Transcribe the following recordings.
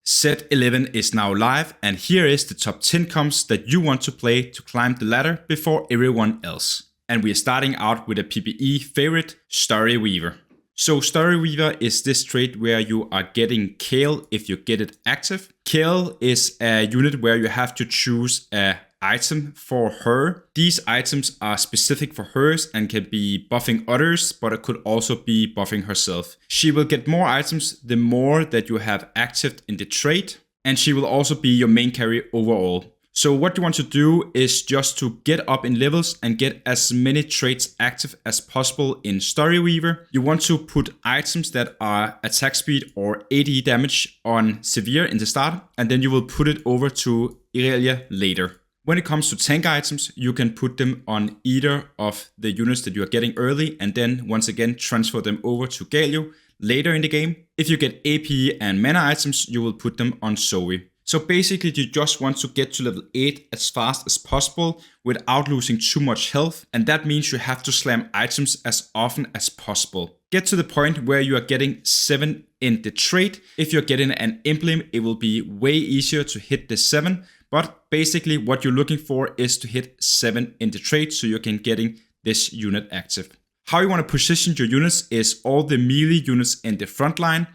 Set 11 is now live, and here is the top 10 comps that you want to play to climb the ladder before everyone else. And we are starting out with a PvE favorite, Storyweaver. So Storyweaver is this trait where you are getting Kale if you get it active. Kale is a unit where you have to choose a item for her. These items are specific for hers and can be buffing others, but it could also be buffing herself. She will get more items the more that you have active in the trait, and she will also be your main carry overall. So what you want to do is just to get up in levels and get as many traits active as possible in Storyweaver. You want to put items that are attack speed or AD damage on Severe in the start, and then you will put it over to Irelia later. When it comes to tank items, you can put them on either of the units that you are getting early and then once again transfer them over to Galio later in the game. If you get AP and mana items, you will put them on Zoe. So basically you just want to get to level 8 as fast as possible without losing too much health, and that means you have to slam items as often as possible. Get to the point where you are getting 7 in the trait. If you're getting an emblem, it will be way easier to hit the 7. But basically what you're looking for is to hit 7 in the trait so you can getting this unit active. How you want to position your units is all the melee units in the front line,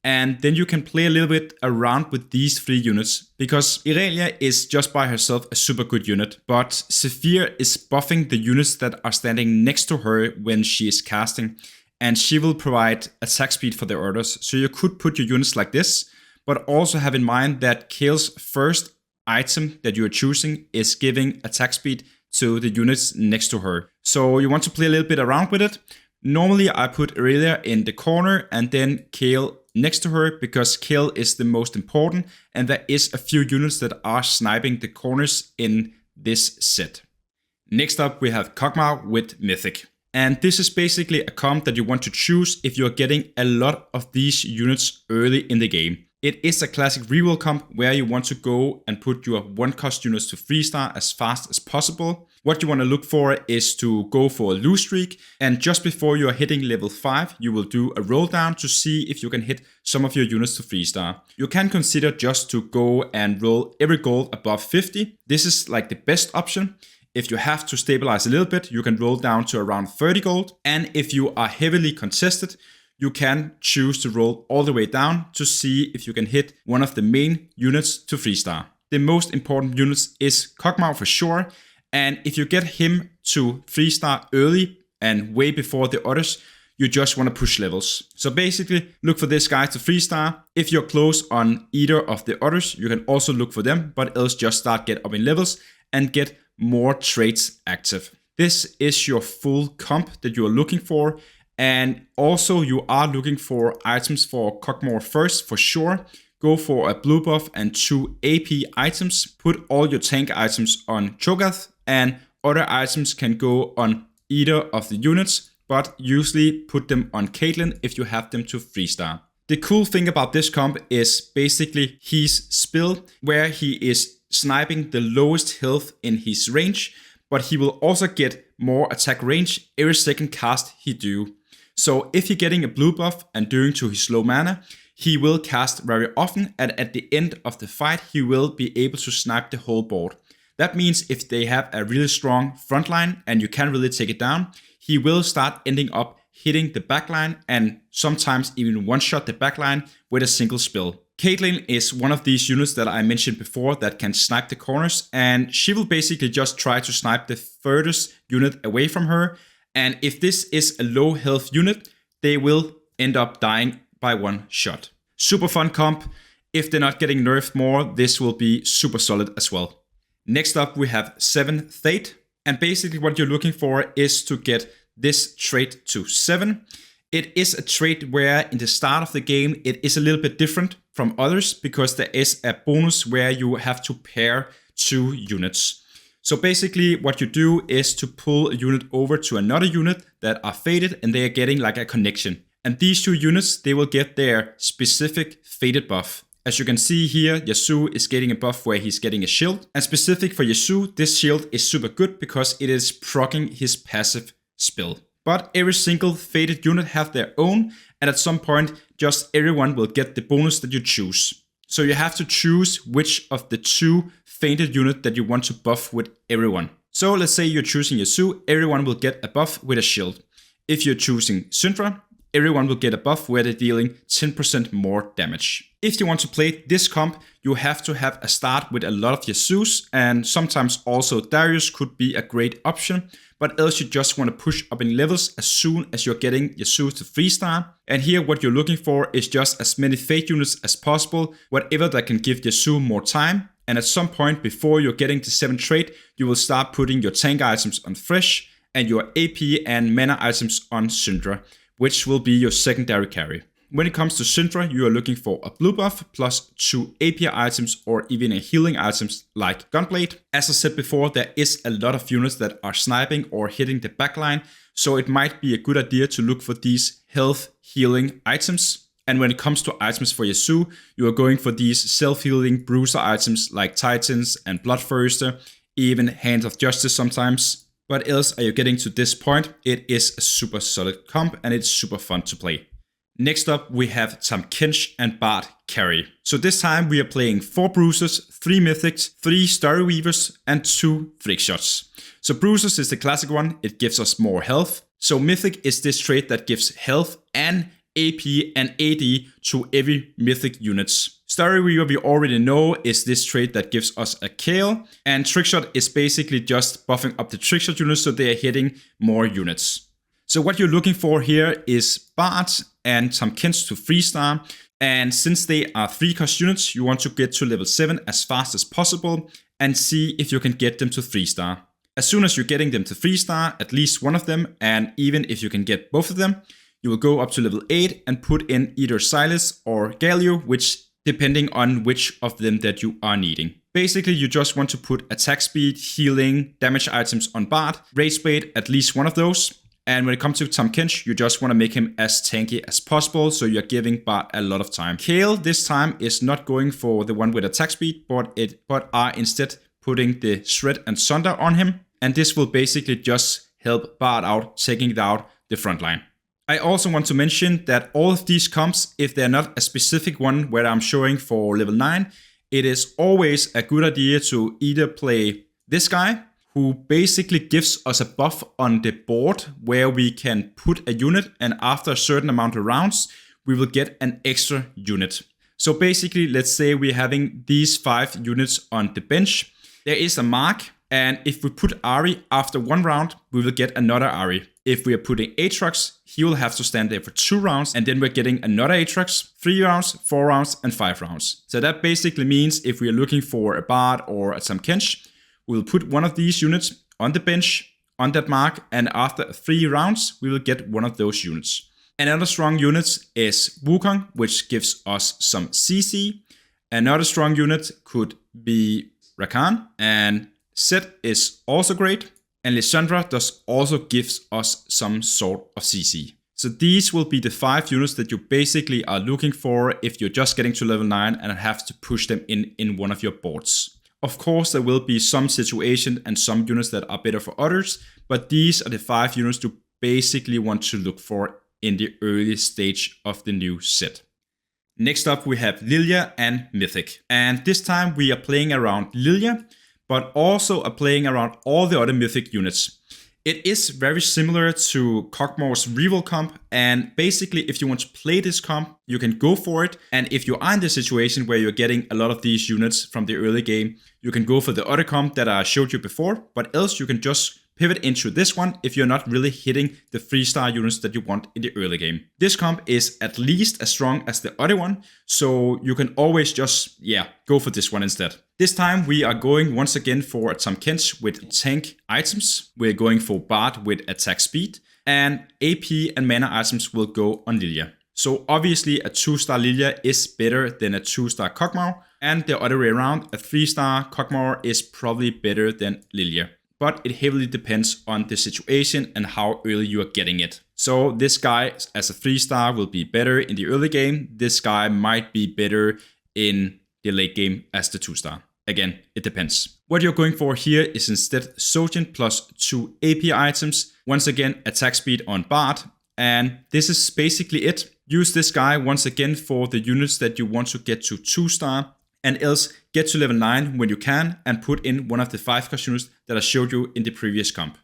and then you can play a little bit around with these 3 units, because Irelia is just by herself a super good unit, but Zephyr is buffing the units that are standing next to her when she is casting, and she will provide attack speed for the others. So you could put your units like this, but also have in mind that Kale's first item that you are choosing is giving attack speed to the units next to her. So you want to play a little bit around with it. Normally I put Irelia in the corner and then Kale next to her, because Kale is the most important and there is a few units that are sniping the corners in this set. Next up we have Kog'maw with Mythic. And this is basically a comp that you want to choose if you're getting a lot of these units early in the game. It is a classic reroll comp where you want to go and put your 1-cost units to 3-star as fast as possible. What you want to look for is to go for a lose streak, and just before you are hitting level 5, you will do a roll down to see if you can hit some of your units to 3-star. You can consider just to go and roll every gold above 50. This is like the best option. If you have to stabilize a little bit, you can roll down to around 30 gold. And if you are heavily contested, you can choose to roll all the way down to see if you can hit one of the main units to 3-star. The most important units is Kog'Maw for sure, and if you get him to 3-star early and way before the others, you just want to push levels. So basically look for this guy to 3-star. If you're close on either of the others, you can also look for them, but else just start get up in levels and get more traits active. This is your full comp that you are looking for. And also you are looking for items for Kog'Maw first for sure. Go for a blue buff and 2 AP items. Put all your tank items on Cho'Gath, and other items can go on either of the units, but usually put them on Caitlyn if you have them to 3-star. The cool thing about this comp is basically his spill, where he is sniping the lowest health in his range, but he will also get more attack range every second cast he do. So if you're getting a blue buff and due to his low mana, he will cast very often, and at the end of the fight he will be able to snipe the whole board. That means if they have a really strong frontline and you can't really take it down, he will start ending up hitting the backline and sometimes even one-shot the backline with a single spill. Caitlyn is one of these units that I mentioned before that can snipe the corners, and she will basically just try to snipe the furthest unit away from her. And if this is a low health unit, they will end up dying by one shot. Super fun comp. If they're not getting nerfed more, this will be super solid as well. Next up we have 7 Fate. And basically what you're looking for is to get this trait to 7. It is a trait where in the start of the game it is a little bit different from others, because there is a bonus where you have to pair 2 units. So basically what you do is to pull a unit over to another unit that are fated, and they are getting like a connection. And these 2 units, they will get their specific fated buff. As you can see here, Yasuo is getting a buff where he's getting a shield. And specific for Yasuo, this shield is super good because it is proccing his passive spell. But every single fated unit have their own, and at some point, just everyone will get the bonus that you choose. So you have to choose which of the 2 fainted unit that you want to buff with everyone. So let's say you're choosing Yasuo, everyone will get a buff with a shield. If you're choosing Syndra, everyone will get a buff where they're dealing 10% more damage. If you want to play this comp, you have to have a start with a lot of Yasuos, and sometimes also Darius could be a great option, but else you just want to push up in levels as soon as you're getting Yasuo to 3-star. And here what you're looking for is just as many Fate units as possible, whatever that can give Yasuo more time. And at some point before you're getting to 7th trait, you will start putting your tank items on Thresh and your AP and mana items on Syndra, which will be your secondary carry. When it comes to Syndra, you are looking for a blue buff plus 2 AP items or even a healing items like Gunblade. As I said before, there is a lot of units that are sniping or hitting the backline, so it might be a good idea to look for these health healing items. And when it comes to items for Yasuo, you are going for these self-healing bruiser items like Titans and Bloodthirster, even Hand of Justice sometimes. But else are you getting to this point, it is a super solid comp and it's super fun to play. Next up, we have Tahm and Bard carry. So this time we are playing 4 Bruisers, 3 Mythics, 3 Storyweavers, and 2 Flick Shots. So Bruisers is the classic one, it gives us more health. So Mythic is this trait that gives health and AP and AD to every Mythic units. Storyweaver we already know is this trait that gives us a KO, and Trickshot is basically just buffing up the Trickshot units so they are hitting more units. So what you're looking for here is Bard and Tahm to 3-star, and since they are 3-cost units, you want to get to level 7 as fast as possible and see if you can get them to 3-star. As soon as you're getting them to 3-star, at least one of them, and even if you can get both of them, you will go up to level 8 and put in either Silas or Galio, which depending on which of them that you are needing. Basically, you just want to put attack speed, healing, damage items on Bard, Rage Bait, at least one of those. And when it comes to Tahm, you just want to make him as tanky as possible, so you're giving Bard a lot of time. Kale this time is not going for the one with attack speed, but are instead putting the Shred and Sunder on him. And this will basically just help Bard out, taking out the front line. I also want to mention that all of these comps, if they're not a specific one where I'm showing for level 9, it is always a good idea to either play this guy, who basically gives us a buff on the board where we can put a unit, and after a certain amount of rounds, we will get an extra unit. So basically, let's say we're having these 5 units on the bench. There is a mark, and if we put Ahri after 1 round, we will get another Ahri. If we are putting Aatrox, he will have to stand there for 2 rounds, and then we're getting another Aatrox, 3 rounds, 4 rounds, and 5 rounds. So that basically means if we are looking for a Bard or a Tahm, we'll put one of these units on the bench, on that mark, and after 3 rounds, we will get one of those units. Another strong unit is Wukong, which gives us some CC. Another strong unit could be Rakan, and Zed is also great. And Lissandra does also gives us some sort of CC. So these will be the 5 units that you basically are looking for if you're just getting to level 9 and have to push them in one of your boards. Of course, there will be some situations and some units that are better for others, but these are the 5 units you basically want to look for in the early stage of the new set. Next up, we have Lilla and Mythic. And this time we are playing around Lilla, but also are playing around all the other Mythic units. It is very similar to Kog'maw's Reroll comp, and basically if you want to play this comp, you can go for it. And if you are in the situation where you're getting a lot of these units from the early game, you can go for the other comp that I showed you before, but else you can just pivot into this one if you're not really hitting the 3-star units that you want in the early game. This comp is at least as strong as the other one, so you can always just, go for this one instead. This time we are going once again for a Tahm with tank items. We're going for Bard with attack speed, and AP and mana items will go on Lilla. So obviously a 2-star Lilla is better than a 2-star Kog'Maw, and the other way around, a 3-star Kog'Maw is probably better than Lilla. But it heavily depends on the situation and how early you are getting it. So this guy as a 3-star will be better in the early game. This guy might be better in the late game as the 2-star. Again, it depends. What you're going for here is instead Sojourn plus 2 AP items. Once again, attack speed on Bard. And this is basically it. Use this guy once again for the units that you want to get to 2-star, and else get to level 9 when you can and put in one of the 5-cost units that I showed you in the previous comp.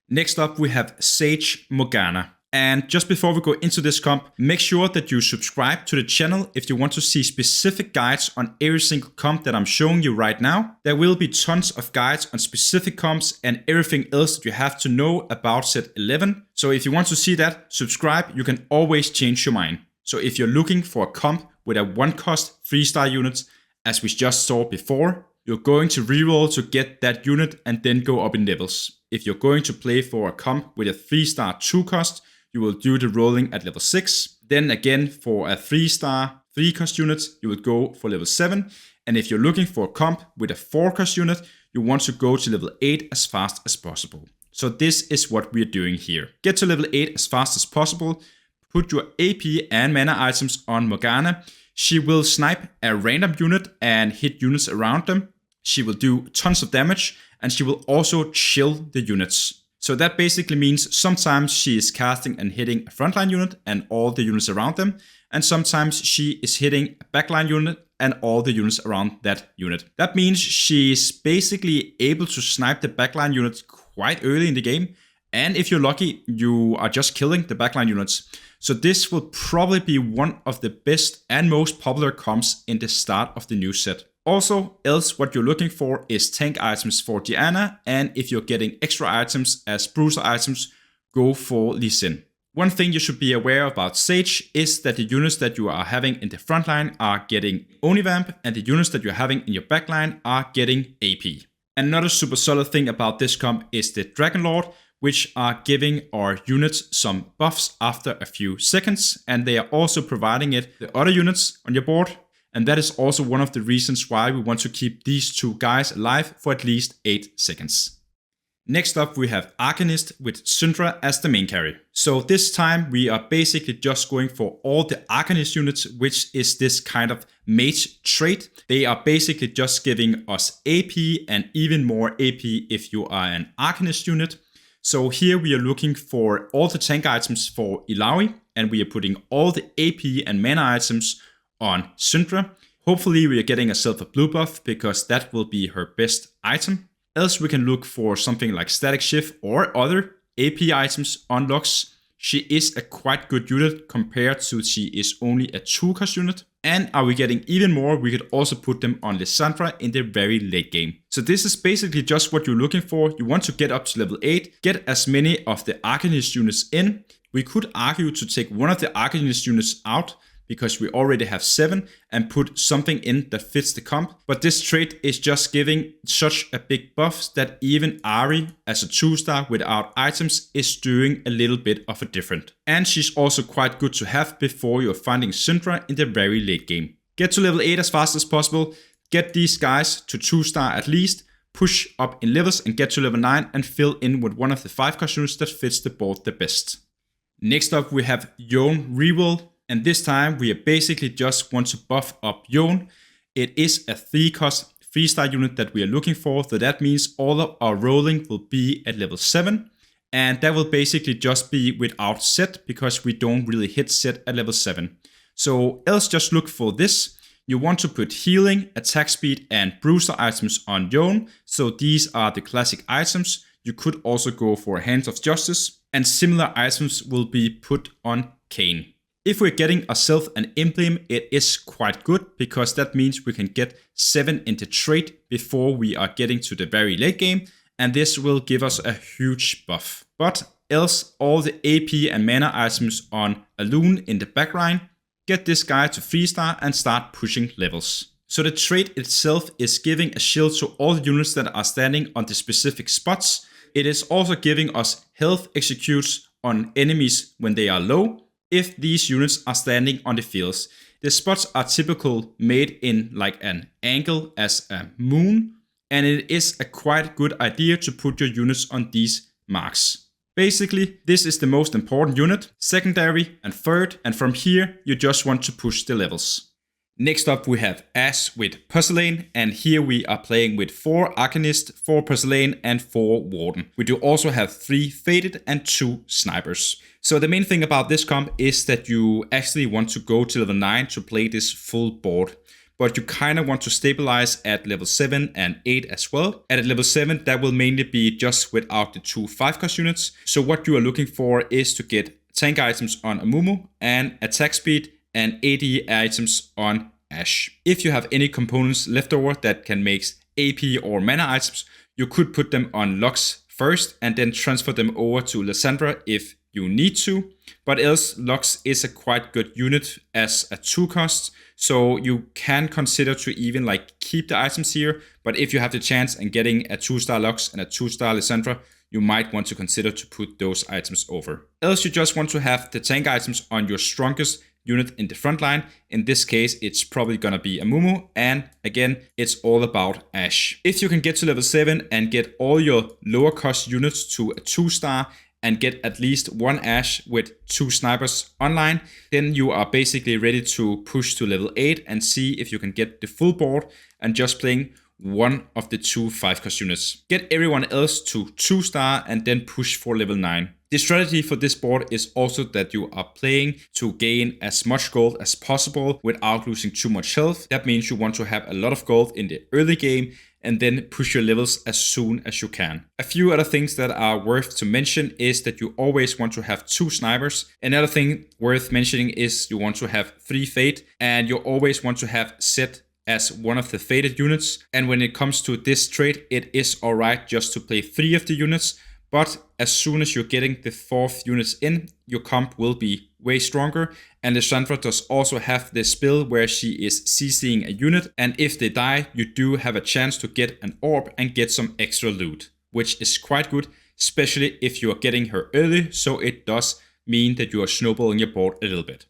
Next up we have Sage Morgana. And just before we go into this comp, make sure that you subscribe to the channel if you want to see specific guides on every single comp that I'm showing you right now. There will be tons of guides on specific comps and everything else that you have to know about set 11. So if you want to see that, subscribe. You can always change your mind. So if you're looking for a comp with a 1-cost 3-star unit, as we just saw before, you're going to reroll to get that unit and then go up in levels. If you're going to play for a comp with a 3-star 2-cost, you will do the rolling at level 6. Then again, for a 3-star 3-cost unit, you will go for level 7. And if you're looking for a comp with a 4-cost unit, you want to go to level 8 as fast as possible. So this is what we're doing here. Get to level 8 as fast as possible. Put your AP and mana items on Morgana. She will snipe a random unit and hit units around them. She will do tons of damage, and she will also chill the units. So that basically means sometimes she is casting and hitting a frontline unit and all the units around them, and sometimes she is hitting a backline unit and all the units around that unit. That means she is basically able to snipe the backline units quite early in the game, and if you're lucky, you are just killing the backline units. So this will probably be one of the best and most popular comps in the start of the new set. Also, else what you're looking for is tank items for Diana, and if you're getting extra items as bruiser items, go for Lee Sin. One thing you should be aware about Sage is that the units that you are having in the front line are getting Onivamp, and the units that you're having in your backline are getting AP. Another super solid thing about this comp is the Dragon Lord, which are giving our units some buffs after a few seconds, and they are also providing it the other units on your board. And that is also one of the reasons why we want to keep these 2 guys alive for at least 8 seconds. Next up we have Arcanists with Syndra as the main carry. So this time we are basically just going for all the Arcanist units, which is this kind of mage trait. They are basically just giving us AP and even more AP if you are an Arcanist unit. So here we are looking for all the tank items for Illaoi, and we are putting all the AP and mana items on Syndra. Hopefully we are getting ourselves a blue buff, because that will be her best item. Else we can look for something like Static Shift or other AP items on Lux. She is a quite good unit compared to she is only a 2-cost unit. And are we getting even more, we could also put them on Lissandra in the very late game. So this is basically just what you're looking for. You want to get up to level 8, get as many of the Arcanist units in. We could argue to take one of the Arcanist units out, because we already have 7, and put something in that fits the comp. But this trait is just giving such a big buff that even Ahri as a 2-star without items is doing a little bit of a different. And she's also quite good to have before you're finding Syndra in the very late game. Get to level 8 as fast as possible, get these guys to 2-star at least, push up in levels and get to level 9 and fill in with one of the 5-cost units that fits the board the best. Next up we have Yone Reroll. And this time we basically just want to buff up Yone. It is a 3-cost 3-star unit that we are looking for. So that means all of our rolling will be at level 7. And that will basically just be without set, because we don't really hit set at level 7. So else just look for this. You want to put healing, attack speed and bruiser items on Yone. So these are the classic items. You could also go for Hands of Justice. And similar items will be put on Kayn. If we're getting ourselves an emblem, it is quite good, because that means we can get 7 in the trait before we are getting to the very late game, and this will give us a huge buff. But else all the AP and mana items on Alune in the backline, get this guy to 3-star and start pushing levels. So the trait itself is giving a shield to all the units that are standing on the specific spots. It is also giving us health executes on enemies when they are low, if these units are standing on the fields. The spots are typically made in like an angle as a moon, and it is a quite good idea to put your units on these marks. Basically, this is the most important unit, secondary and third, and from here you just want to push the levels. Next up we have Ashe with Porcelain, and here we are playing with 4 Arcanists, 4 Porcelain and 4 Warden. We do also have 3 Faded and 2 Snipers. So the main thing about this comp is that you actually want to go to level 9 to play this full board. But you kind of want to stabilize at level 7 and 8 as well. And at level 7 that will mainly be just without the 2 5-cost units. So what you are looking for is to get tank items on Amumu and attack speed and AD items on Ashe. If you have any components left over that can make AP or mana items, you could put them on Lux first and then transfer them over to Lysandra if you need to. But else, Lux is a quite good unit as a 2-cost, so you can consider to even like keep the items here. But if you have the chance and getting a 2-star Lux and a 2-star Lysandra, you might want to consider to put those items over. Else you just want to have the tank items on your strongest unit in the front line. In this case, it's probably gonna be Amumu, and again, it's all about Ashe. If you can get to level 7 and get all your lower cost units to a 2-star and get at least 1 Ashe with 2 snipers online, then you are basically ready to push to level 8 and see if you can get the full board and just playing one of the 2 5-cost units. Get everyone else to 2-star and then push for level 9. The strategy for this board is also that you are playing to gain as much gold as possible without losing too much health. That means you want to have a lot of gold in the early game and then push your levels as soon as you can. A few other things that are worth to mention is that you always want to have 2 snipers. Another thing worth mentioning is you want to have 3 fade, and you always want to have set as one of the faded units. And when it comes to this trait, it is alright just to play 3 of the units, but as soon as you're getting the 4th units in, your comp will be way stronger. And Lysandra does also have this spell where she is CCing a unit, and if they die, you do have a chance to get an orb and get some extra loot, which is quite good, especially if you are getting her early, so it does mean that you are snowballing your board a little bit.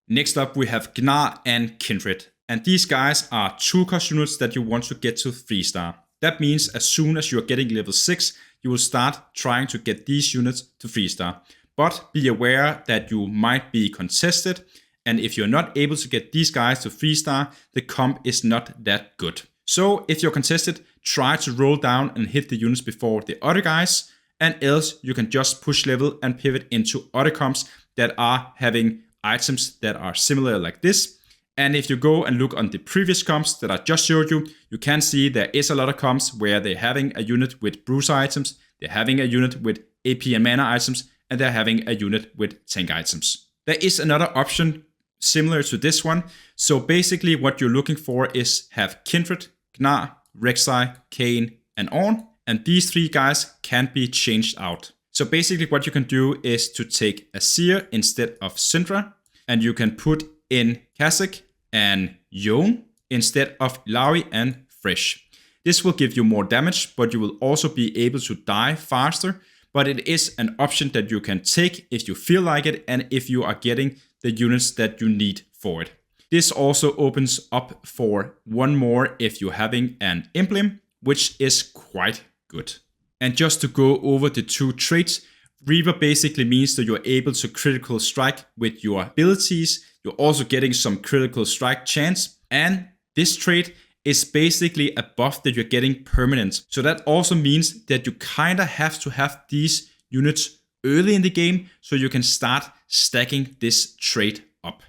Next up we have Gnar and Kindred. And these guys are 2-cost units that you want to get to 3-star. That means as soon as you are getting level 6, you will start trying to get these units to 3-star. But be aware that you might be contested, and if you're not able to get these guys to 3-star, the comp is not that good. So if you're contested, try to roll down and hit the units before the other guys, and else you can just push level and pivot into other comps that are having items that are similar like this. And if you go and look on the previous comps that I just showed you, you can see there is a lot of comps where they're having a unit with bruiser items, they're having a unit with AP and mana items, and they're having a unit with tank items. There is another option similar to this one. So basically what you're looking for is have Kindred, Gnar, Rek'Sai, Kayn, and Ornn. And these 3 guys can be changed out. So basically what you can do is to take a Seer instead of Syndra, and you can put in Kha'Zix and Yone instead of Lawi and Fresh. This will give you more damage, but you will also be able to die faster. But it is an option that you can take if you feel like it and if you are getting the units that you need for it. This also opens up for one more if you're having an emblem, which is quite good. And just to go over the 2 traits, Reaver basically means that you're able to critical strike with your abilities. You're also getting some critical strike chance. And this trait is basically a buff that you're getting permanent. So that also means that you kind of have to have these units early in the game so you can start stacking this trait up.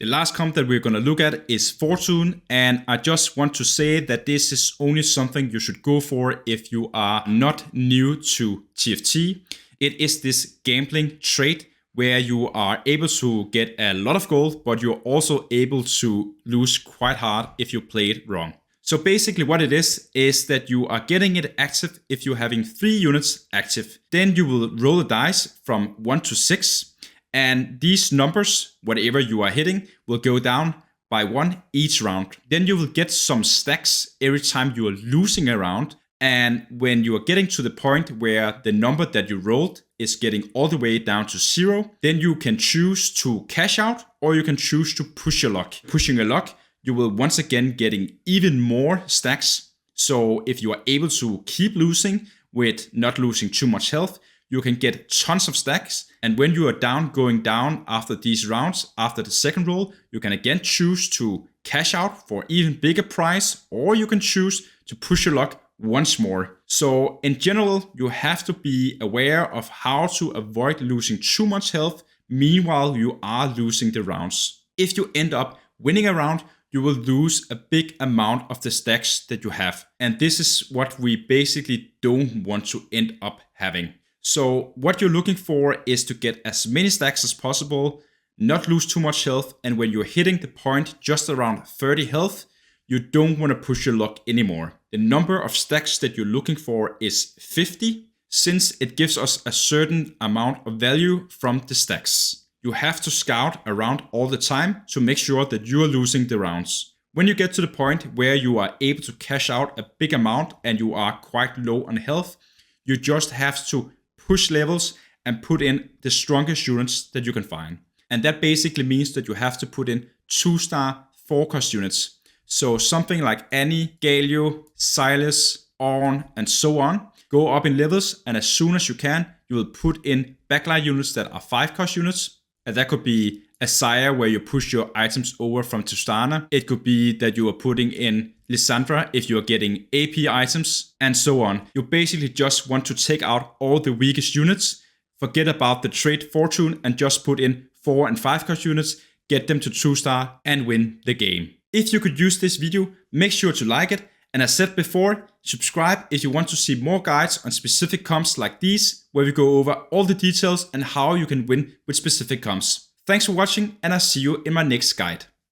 The last comp that we're going to look at is Fortune, and I just want to say that this is only something you should go for if you are not new to TFT. It is this gambling trait where you are able to get a lot of gold, but you're also able to lose quite hard if you play it wrong. So basically what it is that you are getting it active if you're having 3 units active. Then you will roll the dice from 1 to 6. And these numbers, whatever you are hitting, will go down by 1 each round. Then you will get some stacks every time you are losing a round. And when you are getting to the point where the number that you rolled is getting all the way down to 0, then you can choose to cash out or you can choose to push your luck. Pushing your luck, you will once again getting even more stacks. So if you are able to keep losing with not losing too much health, you can get tons of stacks. And when you are going down after these rounds, after the second roll, you can again choose to cash out for even bigger price, or you can choose to push your luck once more. So in general, you have to be aware of how to avoid losing too much health, meanwhile you are losing the rounds. If you end up winning a round, you will lose a big amount of the stacks that you have. And this is what we basically don't want to end up having. So what you're looking for is to get as many stacks as possible, not lose too much health, and when you're hitting the point just around 30 health, you don't want to push your luck anymore. The number of stacks that you're looking for is 50, since it gives us a certain amount of value from the stacks. You have to scout around all the time to make sure that you are losing the rounds. When you get to the point where you are able to cash out a big amount and you are quite low on health, you just have to push levels and put in the strongest units that you can find. And that basically means that you have to put in 2-star 4-cost units. So something like Annie, Galio, Silas, Ornn, and so on. Go up in levels, and as soon as you can, you will put in backlight units that are 5-cost units. And that could be a Sire where you push your items over from Tristana. It could be that you are putting in Lysandra if you are getting AP items, and so on. You basically just want to take out all the weakest units, forget about the trait fortune, and just put in 4 and 5-cost units, get them to 2-star, and win the game. If you could use this video, make sure to like it, and as said before, subscribe if you want to see more guides on specific comps like these, where we go over all the details and how you can win with specific comps. Thanks for watching, and I'll see you in my next guide.